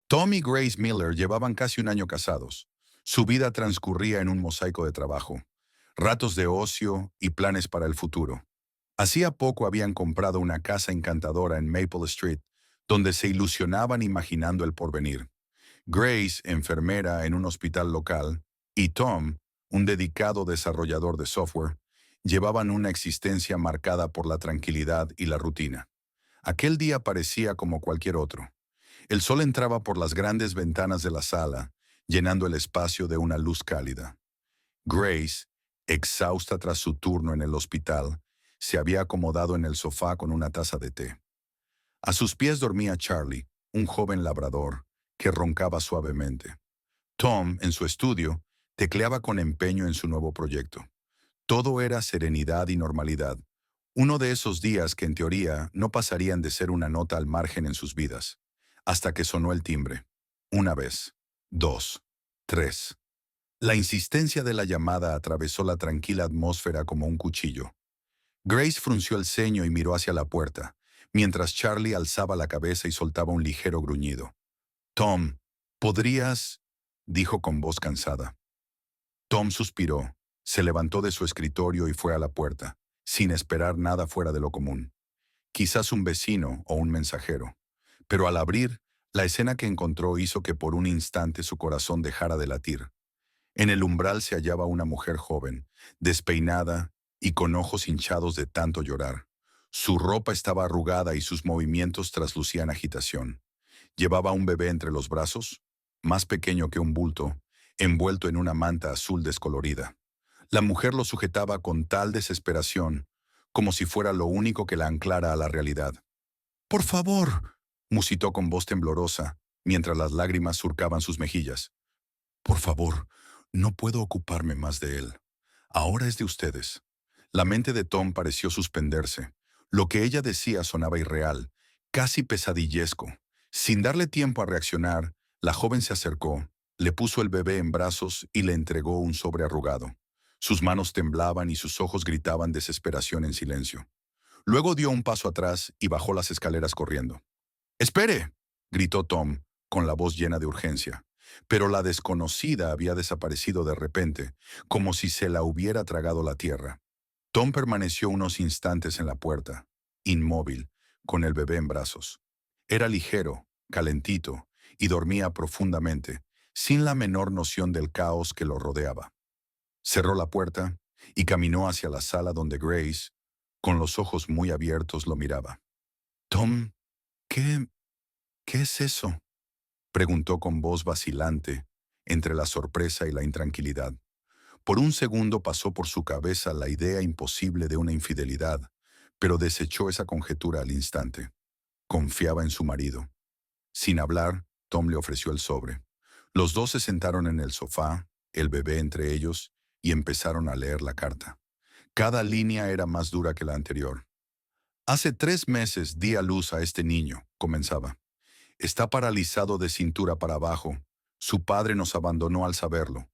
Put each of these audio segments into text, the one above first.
Tom y Grace Miller llevaban casi un año casados. Su vida transcurría en un mosaico de trabajo, ratos de ocio y planes para el futuro. Hacía poco habían comprado una casa encantadora en Maple Street, donde se ilusionaban imaginando el porvenir. Grace, enfermera en un hospital local, y Tom, un dedicado desarrollador de software, llevaban una existencia marcada por la tranquilidad y la rutina. Aquel día parecía como cualquier otro. El sol entraba por las grandes ventanas de la sala, llenando el espacio de una luz cálida. Grace, exhausta tras su turno en el hospital, se había acomodado en el sofá con una taza de té. A sus pies dormía Charlie, un joven labrador, que roncaba suavemente. Tom, en su estudio, tecleaba con empeño en su nuevo proyecto. Todo era serenidad y normalidad. Uno de esos días que en teoría no pasarían de ser una nota al margen en sus vidas. Hasta que sonó el timbre. Una vez, dos, tres. La insistencia de la llamada atravesó la tranquila atmósfera como un cuchillo. Grace frunció el ceño y miró hacia la puerta, mientras Charlie alzaba la cabeza y soltaba un ligero gruñido. Tom, ¿podrías? Dijo con voz cansada. Tom suspiró, se levantó de su escritorio y fue a la puerta, sin esperar nada fuera de lo común. Quizás un vecino o un mensajero. Pero al abrir, la escena que encontró hizo que por un instante su corazón dejara de latir. En el umbral se hallaba una mujer joven, despeinada y con ojos hinchados de tanto llorar. Su ropa estaba arrugada y sus movimientos traslucían agitación. Llevaba un bebé entre los brazos, más pequeño que un bulto, envuelto en una manta azul descolorida. La mujer lo sujetaba con tal desesperación, como si fuera lo único que la anclara a la realidad. «Por favor», musitó con voz temblorosa, mientras las lágrimas surcaban sus mejillas. «Por favor, no puedo ocuparme más de él. Ahora es de ustedes». La mente de Tom pareció suspenderse. Lo que ella decía sonaba irreal, casi pesadillesco. Sin darle tiempo a reaccionar, la joven se acercó, le puso el bebé en brazos y le entregó un sobre arrugado. Sus manos temblaban y sus ojos gritaban desesperación en silencio. Luego dio un paso atrás y bajó las escaleras corriendo. «¡Espere!», gritó Tom, con la voz llena de urgencia. Pero la desconocida había desaparecido de repente, como si se la hubiera tragado la tierra. Tom permaneció unos instantes en la puerta, inmóvil, con el bebé en brazos. Era ligero, calentito, y dormía profundamente, sin la menor noción del caos que lo rodeaba. Cerró la puerta y caminó hacia la sala donde Grace, con los ojos muy abiertos, lo miraba. «Tom, ¿qué, qué es eso?», preguntó con voz vacilante, entre la sorpresa y la intranquilidad. Por un segundo pasó por su cabeza la idea imposible de una infidelidad, pero desechó esa conjetura al instante. Confiaba en su marido. Sin hablar, Tom le ofreció el sobre. Los dos se sentaron en el sofá, el bebé entre ellos, y empezaron a leer la carta. Cada línea era más dura que la anterior. «Hace 3 meses di a luz a este niño», comenzaba. «Está paralizado de cintura para abajo. Su padre nos abandonó al saberlo.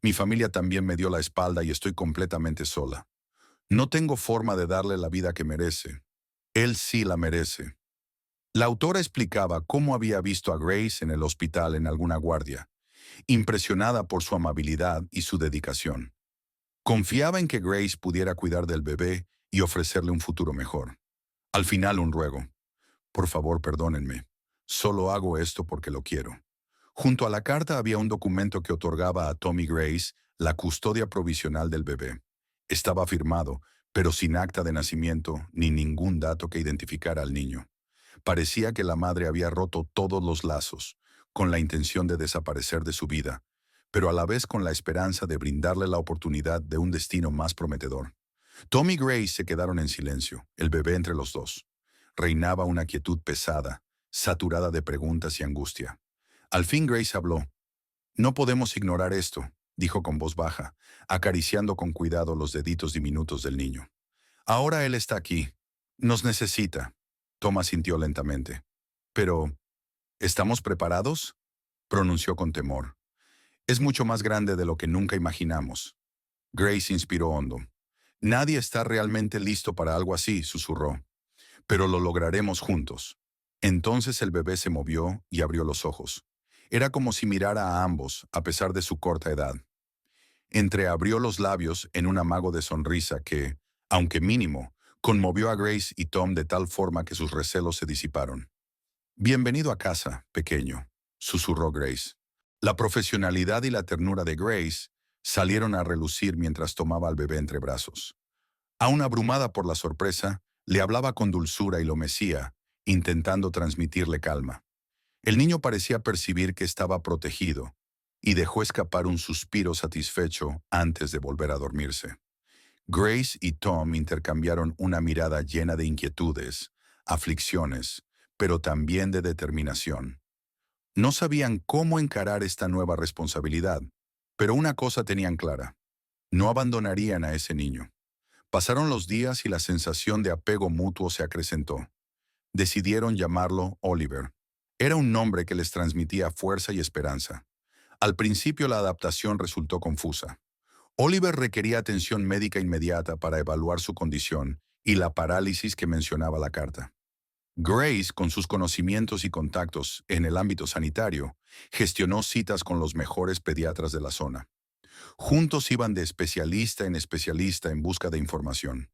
Mi familia también me dio la espalda y estoy completamente sola. No tengo forma de darle la vida que merece. Él sí la merece». La autora explicaba cómo había visto a Grace en el hospital en alguna guardia, impresionada por su amabilidad y su dedicación. Confiaba en que Grace pudiera cuidar del bebé y ofrecerle un futuro mejor. Al final un ruego. «Por favor, perdónenme. Solo hago esto porque lo quiero». Junto a la carta había un documento que otorgaba a Tom y Grace la custodia provisional del bebé. Estaba firmado, pero sin acta de nacimiento ni ningún dato que identificara al niño. Parecía que la madre había roto todos los lazos, con la intención de desaparecer de su vida, pero a la vez con la esperanza de brindarle la oportunidad de un destino más prometedor. Tom y Grace se quedaron en silencio, el bebé entre los dos. Reinaba una quietud pesada, saturada de preguntas y angustia. Al fin Grace habló. «No podemos ignorar esto», dijo con voz baja, acariciando con cuidado los deditos diminutos del niño. «Ahora él está aquí. Nos necesita». Tom asintió lentamente. «Pero, ¿estamos preparados?», pronunció con temor. «Es mucho más grande de lo que nunca imaginamos». Grace inspiró hondo. «Nadie está realmente listo para algo así», susurró. «Pero lo lograremos juntos». Entonces el bebé se movió y abrió los ojos. Era como si mirara a ambos, a pesar de su corta edad. Entreabrió los labios en un amago de sonrisa que, aunque mínimo, conmovió a Grace y Tom de tal forma que sus recelos se disiparon. «Bienvenido a casa, pequeño», susurró Grace. La profesionalidad y la ternura de Grace salieron a relucir mientras tomaba al bebé entre brazos. Aún abrumada por la sorpresa, le hablaba con dulzura y lo mecía, intentando transmitirle calma. El niño parecía percibir que estaba protegido y dejó escapar un suspiro satisfecho antes de volver a dormirse. Grace y Tom intercambiaron una mirada llena de inquietudes, aflicciones, pero también de determinación. No sabían cómo encarar esta nueva responsabilidad, pero una cosa tenían clara: no abandonarían a ese niño. Pasaron los días y la sensación de apego mutuo se acrecentó. Decidieron llamarlo Oliver. Era un nombre que les transmitía fuerza y esperanza. Al principio la adaptación resultó confusa. Oliver requería atención médica inmediata para evaluar su condición y la parálisis que mencionaba la carta. Grace, con sus conocimientos y contactos en el ámbito sanitario, gestionó citas con los mejores pediatras de la zona. Juntos iban de especialista en busca de información.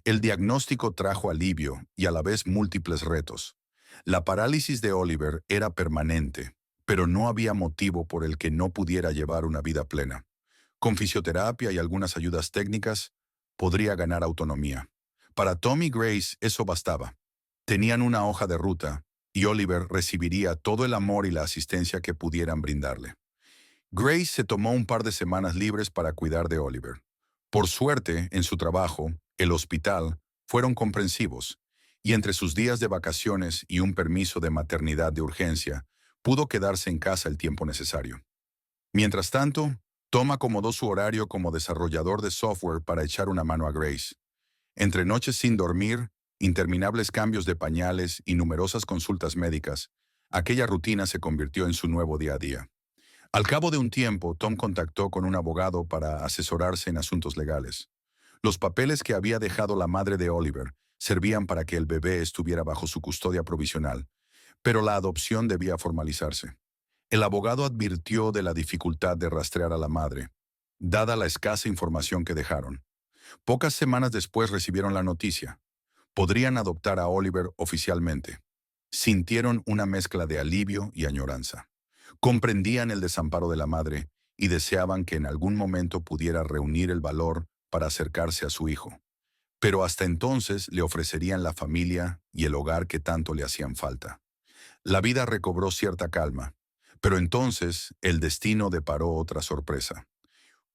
El diagnóstico trajo alivio y a la vez múltiples retos. La parálisis de Oliver era permanente, pero no había motivo por el que no pudiera llevar una vida plena. Con fisioterapia y algunas ayudas técnicas, podría ganar autonomía. Para Tom y Grace eso bastaba. Tenían una hoja de ruta, y Oliver recibiría todo el amor y la asistencia que pudieran brindarle. Grace se tomó un par de semanas libres para cuidar de Oliver. Por suerte, en su trabajo, el hospital, fueron comprensivos, y entre sus días de vacaciones y un permiso de maternidad de urgencia, pudo quedarse en casa el tiempo necesario. Mientras tanto, Tom acomodó su horario como desarrollador de software para echar una mano a Grace. Entre noches sin dormir, interminables cambios de pañales y numerosas consultas médicas, aquella rutina se convirtió en su nuevo día a día. Al cabo de un tiempo, Tom contactó con un abogado para asesorarse en asuntos legales. Los papeles que había dejado la madre de Oliver servían para que el bebé estuviera bajo su custodia provisional, pero la adopción debía formalizarse. El abogado advirtió de la dificultad de rastrear a la madre, dada la escasa información que dejaron. Pocas semanas después recibieron la noticia: podrían adoptar a Oliver oficialmente. Sintieron una mezcla de alivio y añoranza. Comprendían el desamparo de la madre y deseaban que en algún momento pudiera reunir el valor para acercarse a su hijo. Pero hasta entonces le ofrecerían la familia y el hogar que tanto le hacían falta. La vida recobró cierta calma, pero entonces el destino deparó otra sorpresa.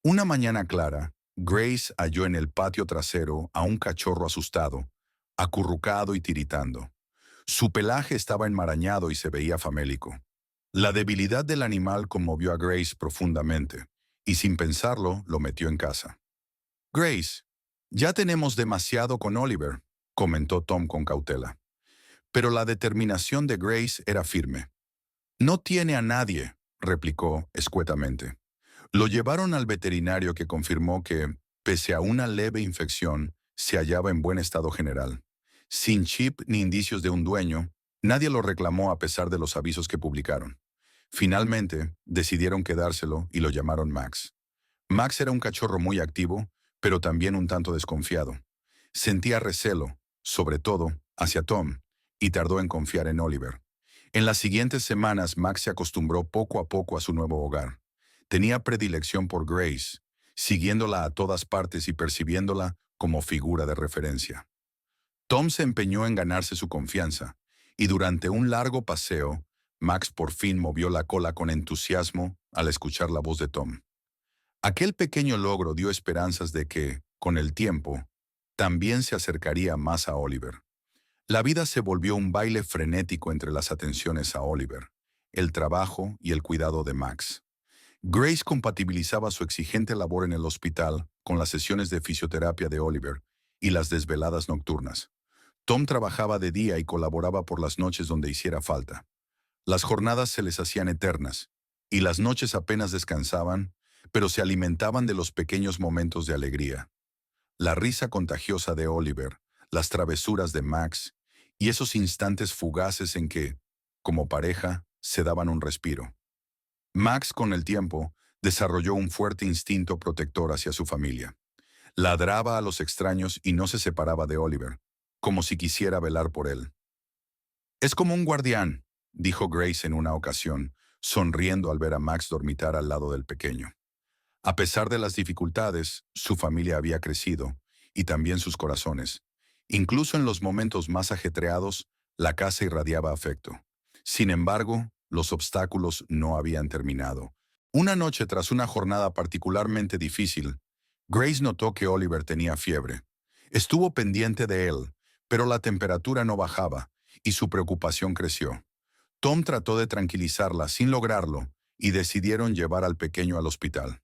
Una mañana clara, Grace halló en el patio trasero a un cachorro asustado, acurrucado y tiritando. Su pelaje estaba enmarañado y se veía famélico. La debilidad del animal conmovió a Grace profundamente, y sin pensarlo, lo metió en casa. «Grace, ya tenemos demasiado con Oliver», comentó Tom con cautela. Pero la determinación de Grace era firme. «No tiene a nadie», replicó escuetamente. Lo llevaron al veterinario, que confirmó que, pese a una leve infección, se hallaba en buen estado general. Sin chip ni indicios de un dueño, nadie lo reclamó a pesar de los avisos que publicaron. Finalmente, decidieron quedárselo y lo llamaron Max. Max era un cachorro muy activo, pero también un tanto desconfiado. Sentía recelo, sobre todo, hacia Tom, y tardó en confiar en Oliver. En las siguientes semanas, Max se acostumbró poco a poco a su nuevo hogar. Tenía predilección por Grace, siguiéndola a todas partes y percibiéndola como figura de referencia. Tom se empeñó en ganarse su confianza, y durante un largo paseo, Max por fin movió la cola con entusiasmo al escuchar la voz de Tom. Aquel pequeño logro dio esperanzas de que, con el tiempo, también se acercaría más a Oliver. La vida se volvió un baile frenético entre las atenciones a Oliver, el trabajo y el cuidado de Max. Grace compatibilizaba su exigente labor en el hospital con las sesiones de fisioterapia de Oliver y las desveladas nocturnas. Tom trabajaba de día y colaboraba por las noches donde hiciera falta. Las jornadas se les hacían eternas, y las noches apenas descansaban, pero se alimentaban de los pequeños momentos de alegría. La risa contagiosa de Oliver, las travesuras de Max, y esos instantes fugaces en que, como pareja, se daban un respiro. Max, con el tiempo, desarrolló un fuerte instinto protector hacia su familia. Ladraba a los extraños y no se separaba de Oliver, como si quisiera velar por él. Es como un guardián, dijo Grace en una ocasión, sonriendo al ver a Max dormitar al lado del pequeño. A pesar de las dificultades, su familia había crecido, y también sus corazones. Incluso en los momentos más ajetreados, la casa irradiaba afecto. Sin embargo, los obstáculos no habían terminado. Una noche tras una jornada particularmente difícil, Grace notó que Oliver tenía fiebre. Estuvo pendiente de él, pero la temperatura no bajaba, y su preocupación creció. Tom trató de tranquilizarla sin lograrlo, y decidieron llevar al pequeño al hospital.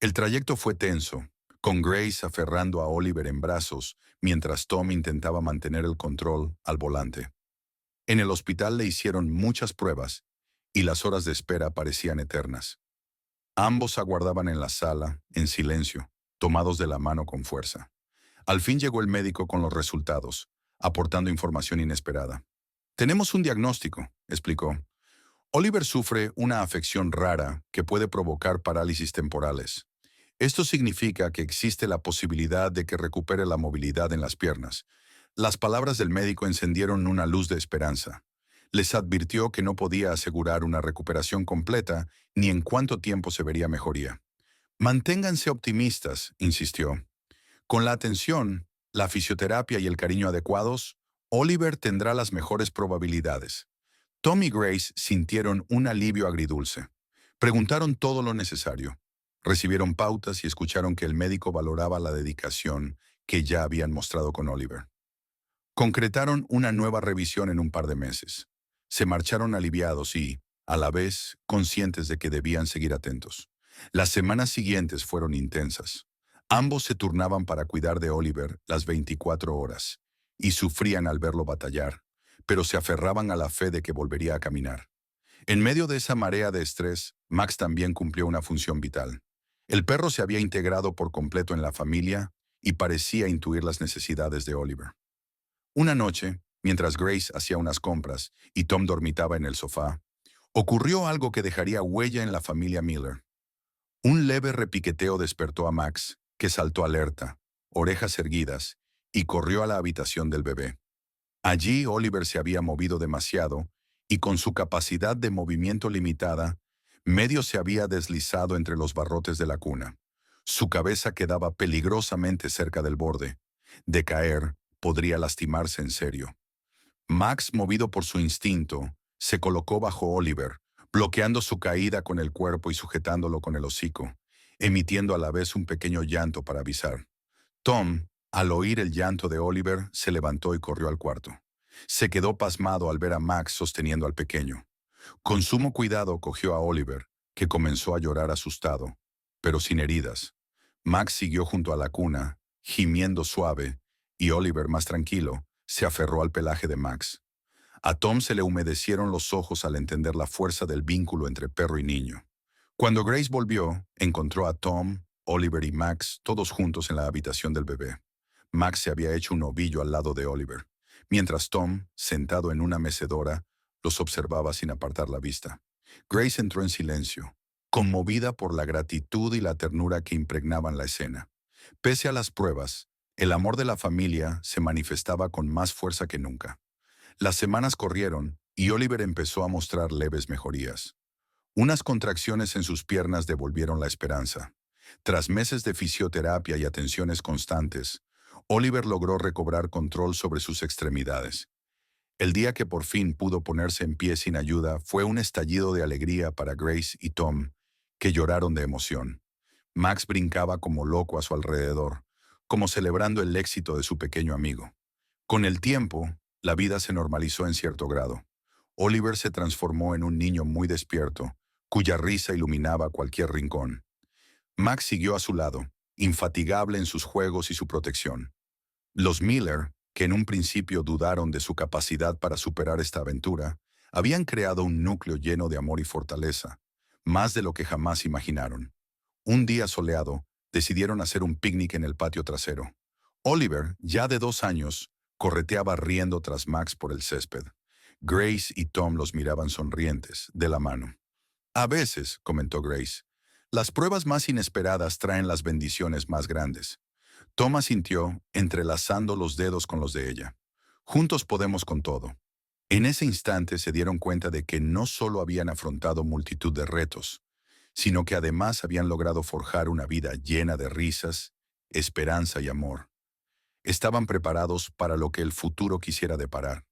El trayecto fue tenso, con Grace aferrando a Oliver en brazos, mientras Tom intentaba mantener el control al volante. En el hospital le hicieron muchas pruebas, y las horas de espera parecían eternas. Ambos aguardaban en la sala, en silencio, tomados de la mano con fuerza. Al fin llegó el médico con los resultados, aportando información inesperada. Tenemos un diagnóstico, explicó. Oliver sufre una afección rara que puede provocar parálisis temporales. Esto significa que existe la posibilidad de que recupere la movilidad en las piernas. Las palabras del médico encendieron una luz de esperanza. Les advirtió que no podía asegurar una recuperación completa ni en cuánto tiempo se vería mejoría. Manténganse optimistas, insistió. Con la atención, la fisioterapia y el cariño adecuados, Oliver tendrá las mejores probabilidades. Tom y Grace sintieron un alivio agridulce. Preguntaron todo lo necesario. Recibieron pautas y escucharon que el médico valoraba la dedicación que ya habían mostrado con Oliver. Concretaron una nueva revisión en un par de meses. Se marcharon aliviados y, a la vez, conscientes de que debían seguir atentos. Las semanas siguientes fueron intensas. Ambos se turnaban para cuidar de Oliver las 24 horas, y sufrían al verlo batallar, pero se aferraban a la fe de que volvería a caminar. En medio de esa marea de estrés, Max también cumplió una función vital. El perro se había integrado por completo en la familia y parecía intuir las necesidades de Oliver. Una noche, mientras Grace hacía unas compras y Tom dormitaba en el sofá, ocurrió algo que dejaría huella en la familia Miller. Un leve repiqueteo despertó a Max, que saltó alerta, orejas erguidas, y corrió a la habitación del bebé. Allí Oliver se había movido demasiado y con su capacidad de movimiento limitada, medio se había deslizado entre los barrotes de la cuna. Su cabeza quedaba peligrosamente cerca del borde. De caer, podría lastimarse en serio. Max, movido por su instinto, se colocó bajo Oliver, bloqueando su caída con el cuerpo y sujetándolo con el hocico, emitiendo a la vez un pequeño llanto para avisar. Tom, al oír el llanto de Oliver, se levantó y corrió al cuarto. Se quedó pasmado al ver a Max sosteniendo al pequeño. Con sumo cuidado cogió a Oliver, que comenzó a llorar asustado, pero sin heridas. Max siguió junto a la cuna, gimiendo suave, y Oliver, más tranquilo, se aferró al pelaje de Max. A Tom se le humedecieron los ojos al entender la fuerza del vínculo entre perro y niño. Cuando Grace volvió, encontró a Tom, Oliver y Max todos juntos en la habitación del bebé. Max se había hecho un ovillo al lado de Oliver, mientras Tom, sentado en una mecedora, los observaba sin apartar la vista. Grace entró en silencio, conmovida por la gratitud y la ternura que impregnaban la escena. Pese a las pruebas, el amor de la familia se manifestaba con más fuerza que nunca. Las semanas corrieron y Oliver empezó a mostrar leves mejorías. Unas contracciones en sus piernas devolvieron la esperanza. Tras meses de fisioterapia y atenciones constantes, Oliver logró recobrar control sobre sus extremidades. El día que por fin pudo ponerse en pie sin ayuda fue un estallido de alegría para Grace y Tom, que lloraron de emoción. Max brincaba como loco a su alrededor, como celebrando el éxito de su pequeño amigo. Con el tiempo, la vida se normalizó en cierto grado. Oliver se transformó en un niño muy despierto, cuya risa iluminaba cualquier rincón. Max siguió a su lado, infatigable en sus juegos y su protección. Los Miller, que en un principio dudaron de su capacidad para superar esta aventura, habían creado un núcleo lleno de amor y fortaleza, más de lo que jamás imaginaron. Un día soleado, decidieron hacer un picnic en el patio trasero. Oliver, ya de 2 años, correteaba riendo tras Max por el césped. Grace y Tom los miraban sonrientes, de la mano. A veces, comentó Grace, las pruebas más inesperadas traen las bendiciones más grandes. Tom asintió, entrelazando los dedos con los de ella. Juntos podemos con todo. En ese instante se dieron cuenta de que no solo habían afrontado multitud de retos, sino que además habían logrado forjar una vida llena de risas, esperanza y amor. Estaban preparados para lo que el futuro quisiera deparar.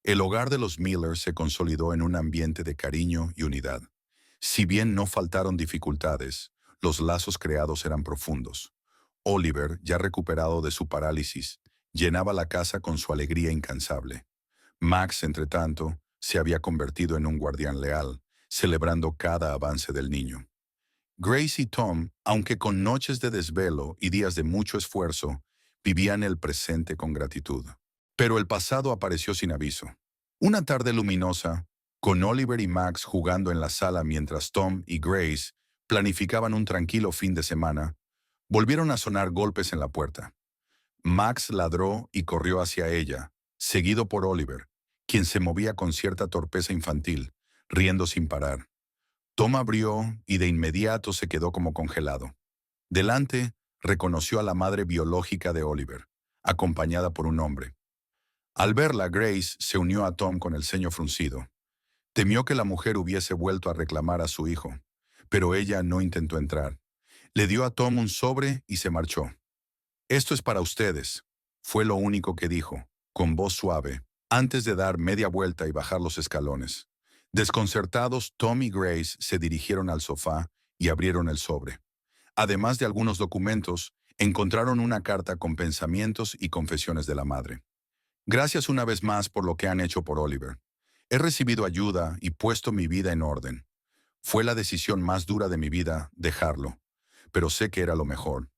El hogar de los Miller se consolidó en un ambiente de cariño y unidad. Si bien no faltaron dificultades, los lazos creados eran profundos. Oliver, ya recuperado de su parálisis, llenaba la casa con su alegría incansable. Max, entretanto, se había convertido en un guardián leal, celebrando cada avance del niño. Grace y Tom, aunque con noches de desvelo y días de mucho esfuerzo, vivían el presente con gratitud. Pero el pasado apareció sin aviso. Una tarde luminosa, con Oliver y Max jugando en la sala mientras Tom y Grace planificaban un tranquilo fin de semana, volvieron a sonar golpes en la puerta. Max ladró y corrió hacia ella, seguido por Oliver, quien se movía con cierta torpeza infantil, riendo sin parar. Tom abrió y de inmediato se quedó como congelado. Delante, reconoció a la madre biológica de Oliver, acompañada por un hombre. Al verla, Grace se unió a Tom con el ceño fruncido. Temió que la mujer hubiese vuelto a reclamar a su hijo, pero ella no intentó entrar. Le dio a Tom un sobre y se marchó. «Esto es para ustedes», fue lo único que dijo, con voz suave, antes de dar media vuelta y bajar los escalones. Desconcertados, Tom y Grace se dirigieron al sofá y abrieron el sobre. Además de algunos documentos, encontraron una carta con pensamientos y confesiones de la madre. «Gracias una vez más por lo que han hecho por Oliver. He recibido ayuda y puesto mi vida en orden. Fue la decisión más dura de mi vida dejarlo, pero sé que era lo mejor.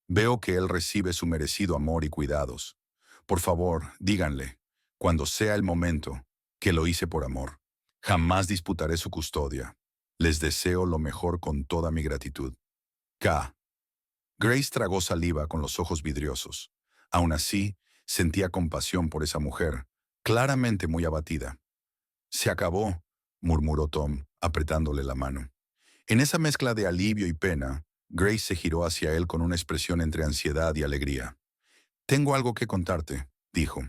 Veo que él recibe su merecido amor y cuidados. Por favor, díganle, cuando sea el momento, que lo hice por amor. Jamás disputaré su custodia. Les deseo lo mejor con toda mi gratitud. K. Grace tragó saliva con los ojos vidriosos. Aún así, sentía compasión por esa mujer, claramente muy abatida. «Se acabó», murmuró Tom, apretándole la mano. En esa mezcla de alivio y pena, Grace se giró hacia él con una expresión entre ansiedad y alegría. «Tengo algo que contarte», dijo.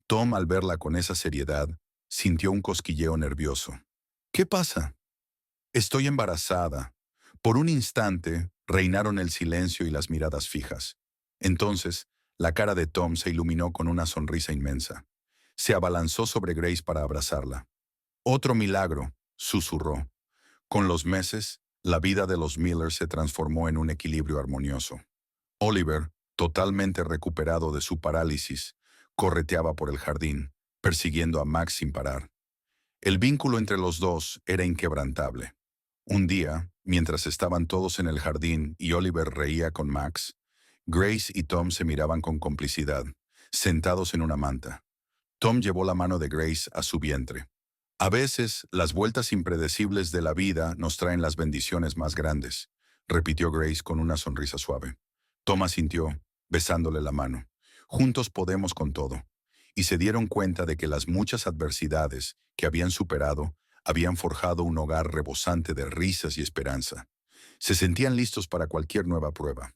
Tom, al verla con esa seriedad, sintió un cosquilleo nervioso. «¿Qué pasa?» «Estoy embarazada». Por un instante, reinaron el silencio y las miradas fijas. Entonces, la cara de Tom se iluminó con una sonrisa inmensa. Se abalanzó sobre Grace para abrazarla. «Otro milagro», susurró. Con los meses, la vida de los Miller se transformó en un equilibrio armonioso. Oliver, totalmente recuperado de su parálisis, correteaba por el jardín, persiguiendo a Max sin parar. El vínculo entre los dos era inquebrantable. Un día, mientras estaban todos en el jardín y Oliver reía con Max, Grace y Tom se miraban con complicidad, sentados en una manta. Tom llevó la mano de Grace a su vientre. A veces, las vueltas impredecibles de la vida nos traen las bendiciones más grandes, repitió Grace con una sonrisa suave. Tom asintió, besándole la mano. Juntos podemos con todo. Y se dieron cuenta de que las muchas adversidades que habían superado habían forjado un hogar rebosante de risas y esperanza. Se sentían listos para cualquier nueva prueba.